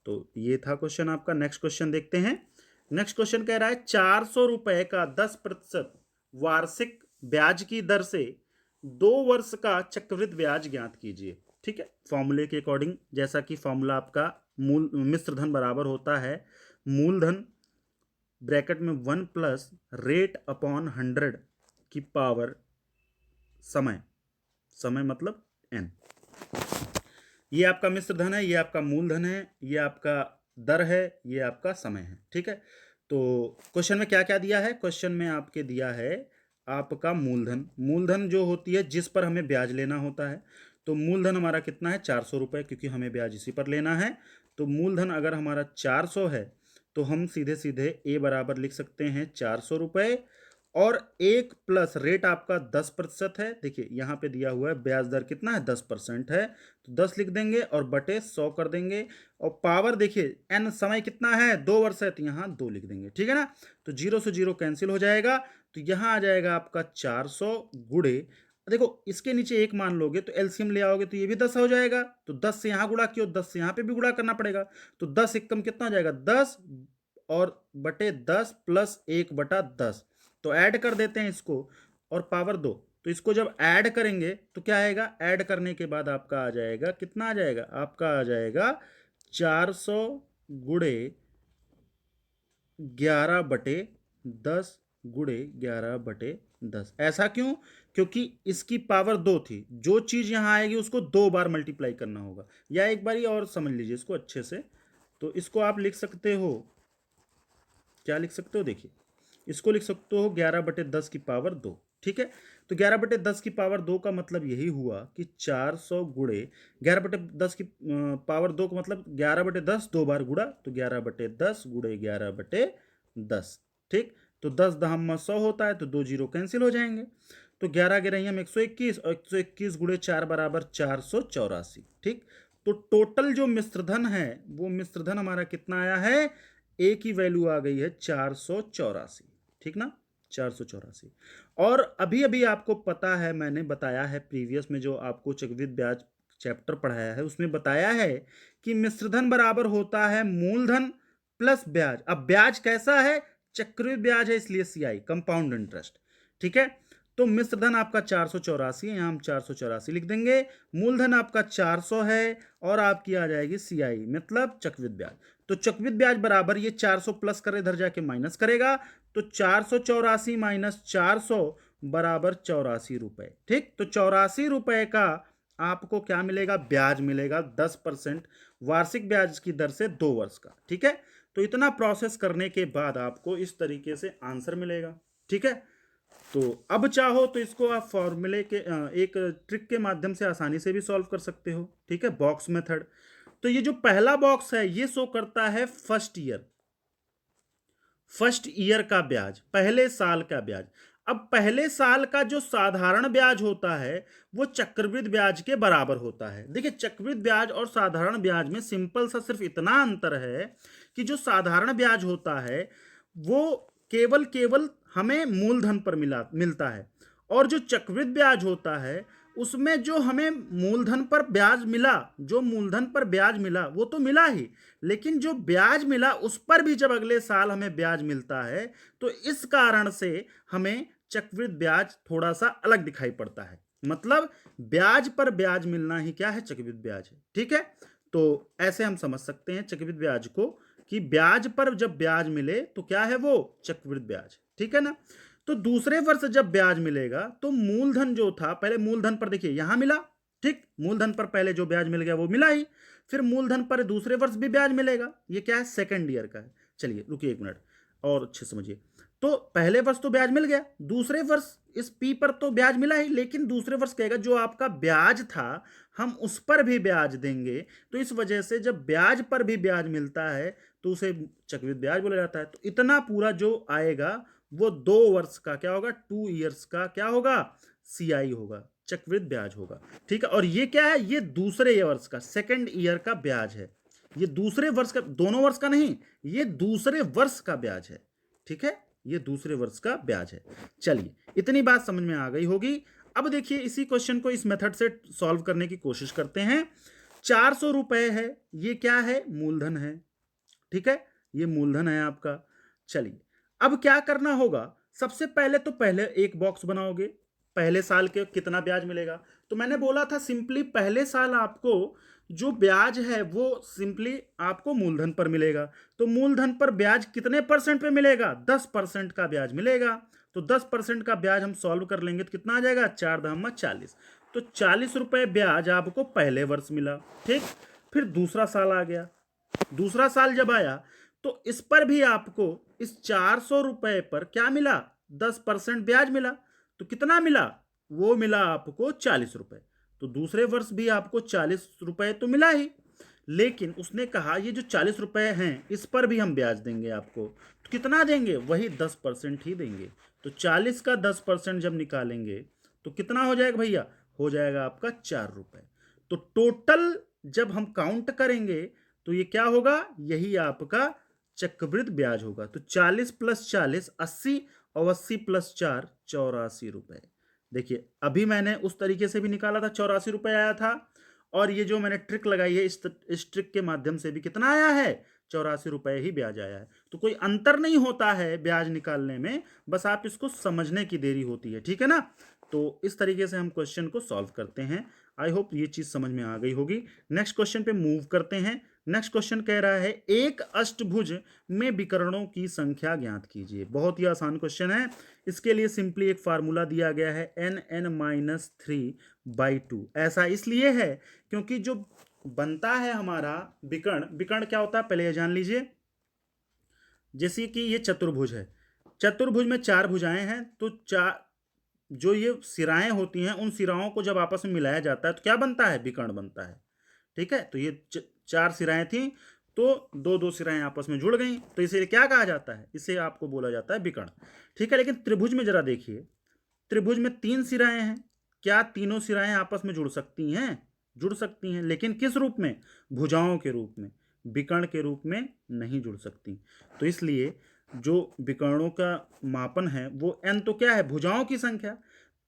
तो ये था क्वेश्चन आपका। नेक्स्ट क्वेश्चन देखते हैं। नेक्स्ट क्वेश्चन कह रहा है 400 रुपए का 10% वार्षिक ब्याज की दर से 2 वर्ष का चक्रवृद्धि ब्याज ज्ञात कीजिए। ठीक है, फॉर्मूले के अकॉर्डिंग, जैसा कि फॉर्मूला आपका मूल मिश्र धन बराबर होता है मूलधन ब्रैकेट में 1 प्लस रेट अपॉन 100 की पावर समय, समय मतलब n। ये आपका मिश्र धन है, ये आपका मूलधन है, ये आपका दर है, ये आपका समय है। ठीक है, तो क्वेश्चन में क्या क्या दिया है? क्वेश्चन में आपके दिया है आपका मूलधन। मूलधन जो होती है जिस पर हमें ब्याज लेना होता है, तो मूलधन हमारा कितना है? 400 रुपये, क्योंकि हमें ब्याज इसी पर लेना है। तो मूलधन अगर हमारा 400 है तो हम सीधे सीधे ए बराबर लिख सकते हैं 400 रुपये, और 1 प्लस रेट आपका 10% है। देखिए यहाँ पे दिया हुआ है ब्याज दर कितना है? 10% है, तो 10 लिख देंगे और बटे 100 कर देंगे। और पावर देखिए एन समय कितना है? 2 वर्ष है, तो यहाँ 2 लिख देंगे। ठीक है ना, तो 0 से 0 कैंसिल हो जाएगा, तो यहाँ आ जाएगा आपका 400 गुड़े, देखो इसके नीचे 1 मान लोगे तो एलसीएम ले आओगे तो ये भी 10 हो जाएगा, तो 10 से यहाँ गुणा किया, 10 से यहाँ पे भी गुणा करना पड़ेगा, तो 10 एकम कितना हो जाएगा? 10 और बटे 10 प्लस 1/10, तो ऐड कर देते हैं इसको, और पावर 2, तो इसको जब ऐड करेंगे तो क्या आएगा? ऐड करने के बाद आपका आ जाएगा कितना? आ जाएगा आपका आ जाएगा 400 गुड़े 11/10 गुड़े 11/10। ऐसा क्यों? क्योंकि इसकी पावर 2 थी, जो चीज यहां आएगी उसको 2 बार मल्टीप्लाई करना होगा। या एक बार और समझ लीजिए इसको अच्छे से, तो इसको आप लिख सकते हो, क्या लिख सकते हो? देखिए इसको लिख सकते हो 11/10 की पावर 2। ठीक है, तो 11/10 की पावर 2 का मतलब यही हुआ कि 400 गुड़े 11/10 की पावर 2 का मतलब 11/10 2 बार गुड़ा, तो 11/10 गुड़े 11/10। ठीक, तो 10 दहम 100 होता है, तो 2 जीरो कैंसिल हो जाएंगे, तो 11 गिरही हम 121, और 121 गुड़े 4 बराबर 484। ठीक, तो टोटल जो मिश्रधन है वो मिश्रधन हमारा कितना आया है? ए की वैल्यू आ गई है 484। ठीक ना, 484। और अभी अभी आपको पता है, मैंने बताया है प्रीवियस में जो आपको चक्रवृद्धि ब्याज चैप्टर पढ़ाया है उसमें बताया है कि मिश्रधन बराबर होता है मूलधन प्लस ब्याज। अब ब्याज कैसा है? चक्रवृद्धि ब्याज है, इसलिए सीआई, कंपाउंड इंटरेस्ट। ठीक है, तो मिश्रधन आपका 484 है, यहां हम 484 लिख देंगे। मूलधन आपका 400 है, और आपकी आ जाएगी सीआई मतलब चक्रवृद्धि ब्याज। तो चक्रवृद्धि ब्याज बराबर ये 400 प्लस कर इधर जाके माइनस करेगा, तो 484 माइनस 400 बराबर 84 रुपए। ठीक, तो 84 रुपए का आपको क्या मिलेगा? ब्याज मिलेगा 10% वार्षिक ब्याज की दर से 2 वर्ष का। ठीक है, तो इतना प्रोसेस करने के बाद आपको इस तरीके से आंसर मिलेगा। ठीक है, तो अब चाहो तो इसको आप फॉर्मूले के एक ट्रिक के माध्यम से आसानी से भी सॉल्व कर सकते हो। ठीक है, बॉक्स मेथड। तो ये जो पहला बॉक्स है ये शो करता है फर्स्ट ईयर का ब्याज, पहले साल का ब्याज। अब पहले साल का जो साधारण ब्याज होता है वो चक्रवृद्धि ब्याज के बराबर होता है। देखिए चक्रवृद्धि ब्याज और साधारण ब्याज में सिंपल सा सिर्फ इतना अंतर है कि जो साधारण ब्याज होता है वो केवल हमें मूलधन पर मिलता है, और जो चक्रवृद्धि ब्याज होता है उसमें जो हमें मूलधन पर ब्याज मिला, जो मूलधन पर ब्याज मिला वो तो मिला ही, लेकिन जो ब्याज मिला उस पर भी जब अगले साल हमें ब्याज मिलता है, तो इस कारण से हमें चक्रवृद्धि ब्याज थोड़ा सा अलग दिखाई पड़ता है। मतलब ब्याज पर ब्याज मिलना ही क्या है? चक्रवृद्धि ब्याज है। ठीक है, तो ऐसे हम समझ सकते हैं चक्रवृद्धि ब्याज को कि ब्याज पर जब ब्याज मिले तो क्या है? वो चक्रवृद्धि ब्याज। ठीक है ना, तो दूसरे वर्ष जब ब्याज मिलेगा तो मूलधन जो था, पहले मूलधन पर देखिए यहां मिला, ठीक, मूलधन पर पहले जो ब्याज मिल गया वो मिला ही, फिर मूलधन पर दूसरे वर्ष भी ब्याज मिलेगा। ये क्या है? सेकंड ईयर का है। चलिए रुकिए 1 मिनट और अच्छे समझिए। तो पहले वर्ष तो ब्याज मिल गया, दूसरे वर्ष इस पी पर तो ब्याज मिला ही, लेकिन दूसरे वर्ष कहेगा जो आपका ब्याज था हम उस पर भी ब्याज देंगे, तो इस वजह से जब ब्याज पर भी ब्याज मिलता है तो उसे चक्रवृद्धि ब्याज बोला जाता है। तो इतना पूरा जो आएगा वो 2 वर्ष का क्या होगा? 2 इयर्स का क्या होगा? सीआई होगा, चक्रवृद्धि ब्याज होगा। ठीक है, और ये क्या है? ये दूसरे वर्ष का, सेकंड ईयर का ब्याज है। ये दूसरे वर्ष का, दोनों वर्ष का नहीं, ये दूसरे वर्ष का ब्याज है। ठीक है, ये दूसरे वर्ष का ब्याज है। चलिए इतनी बात समझ में आ गई होगी। अब देखिए इसी क्वेश्चन को इस मेथड से सॉल्व करने की कोशिश करते हैं। 400 रुपए है, ये क्या है, मूलधन है, ठीक है, ये मूलधन है आपका। चलिए अब क्या करना होगा, सबसे पहले तो पहले एक बॉक्स बनाओगे, पहले साल के कितना ब्याज मिलेगा। तो मैंने बोला था सिंपली पहले साल आपको जो ब्याज है वो सिंपली आपको मूलधन पर मिलेगा। तो मूलधन पर ब्याज कितने परसेंट पे मिलेगा, 10% का ब्याज मिलेगा। तो 10% का ब्याज हम सॉल्व कर लेंगे तो कितना आ जाएगा, 4×40। तो 40 रुपए ब्याज आपको पहले वर्ष मिला, ठीक। फिर दूसरा साल आ गया, दूसरा साल जब आया तो इस पर भी आपको इस 400 रुपए पर क्या मिला, 10% ब्याज मिला। तो कितना मिला, वो मिला आपको 40 रुपए। तो दूसरे वर्ष भी आपको 40 रुपए तो मिला ही, लेकिन उसने कहा ये जो 40 रुपए हैं इस पर भी हम ब्याज देंगे आपको। तो कितना देंगे, वही 10% ही देंगे। तो 40 का 10% जब निकालेंगे तो कितना हो जाएगा भैया, हो जाएगा आपका 4 रुपए। तो टोटल जब हम काउंट करेंगे तो ये क्या होगा, यही आपका चक्रवृद्धि ब्याज होगा। तो 40 + 40 80, और 80 + 4 84 रुपए। देखिए अभी मैंने उस तरीके से भी निकाला था, 84 रुपए आया था, और ये जो मैंने ट्रिक लगाई है इस ट्रिक के माध्यम से भी कितना आया है, 84 रुपए ही ब्याज आया है। तो कोई अंतर नहीं होता है ब्याज निकालने में, बस आप इसको समझने की देरी होती है, ठीक है ना। तो इस तरीके से हम क्वेश्चन को सॉल्व करते हैं। आई होप ये चीज समझ में आ गई होगी। नेक्स्ट क्वेश्चन पे मूव करते हैं। नेक्स्ट क्वेश्चन कह रहा है एक अष्टभुज में विकर्णों की संख्या ज्ञात कीजिए। बहुत ही आसान क्वेश्चन है। इसके लिए सिंपली एक फार्मूला दिया गया है n(n-3/2। ऐसा इसलिए है क्योंकि जो बनता है हमारा विकर्ण, विकर्ण क्या होता है पहले ये जान लीजिए। जैसे कि ये चतुर्भुज है, चतुर्भुज में 4 भुजाएं हैं, तो जो ये सिराएं होती हैं उन सिराओं को जब आपस में मिलाया जाता है तो क्या बनता है, विकर्ण बनता है, ठीक है। तो ये 4 सिराएं थी, तो दो सिराएं आपस में जुड़ गई, तो इसे क्या कहा जाता है, इसे आपको बोला जाता है विकर्ण, ठीक है। लेकिन त्रिभुज में जरा देखिए, त्रिभुज में 3 सिराएं हैं, क्या तीनों सिराएं आपस में जुड़ सकती हैं, जुड़ सकती हैं, लेकिन किस रूप में, भुजाओं के रूप में, विकर्ण के रूप में नहीं जुड़ सकती। तो इसलिए जो विकर्णों का मापन है वो n तो क्या है, भुजाओं की संख्या।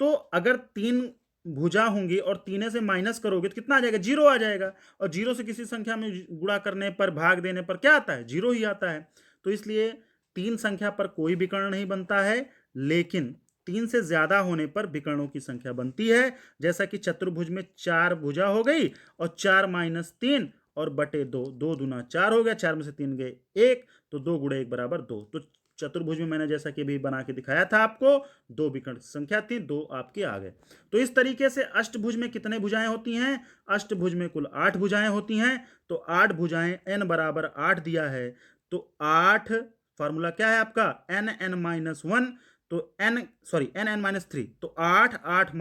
तो अगर 3 भुजा होंगी और 3 से माइनस करोगे तो कितना आ जाएगा, 0 आ जाएगा। और 0 से किसी संख्या में गुणा करने पर, भाग देने पर क्या आता है, 0 ही आता है। तो इसलिए 3 संख्या पर कोई विकर्ण नहीं बनता है, लेकिन 3 से ज्यादा होने पर विकर्णों की संख्या बनती है। जैसा कि चतुर्भुज में 4 भुजा हो गई और 4 - 3 और बटे 2, 2 दूना 4 हो गया, 4 में से 3 गए 1, तो 2 × 1 = 2। तो चतुर्भुज में मैंने जैसा कि अभी बना के दिखाया था आपको, 2 विकर्ण संख्या थी, 2 आपके आ गए। तो इस तरीके से अष्टभुज में कितने भुजाएं होती हैं, अष्टभुज में कुल 8 भुजाएं होती हैं। तो 8 भुजाएं, n = 8 दिया है, तो 8 फार्मूला क्या है आपका, n(n-1), तो n(n-3), तो 8 8 -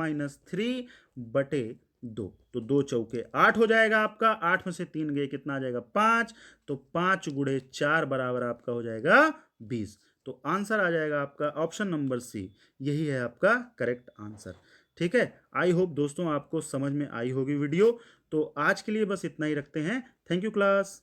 3 बटे 2, तो 2 चौके 8 हो जाएगा आपका। 8 में से 3 गए, कितना आ जाएगा, 5। तो 5 × 4 बराबर आपका हो जाएगा 20। तो आंसर आ जाएगा आपका ऑप्शन नंबर सी, यही है आपका करेक्ट आंसर, ठीक है। आई होप दोस्तों आपको समझ में आई होगी वीडियो। तो आज के लिए बस इतना ही रखते हैं। Thank you class.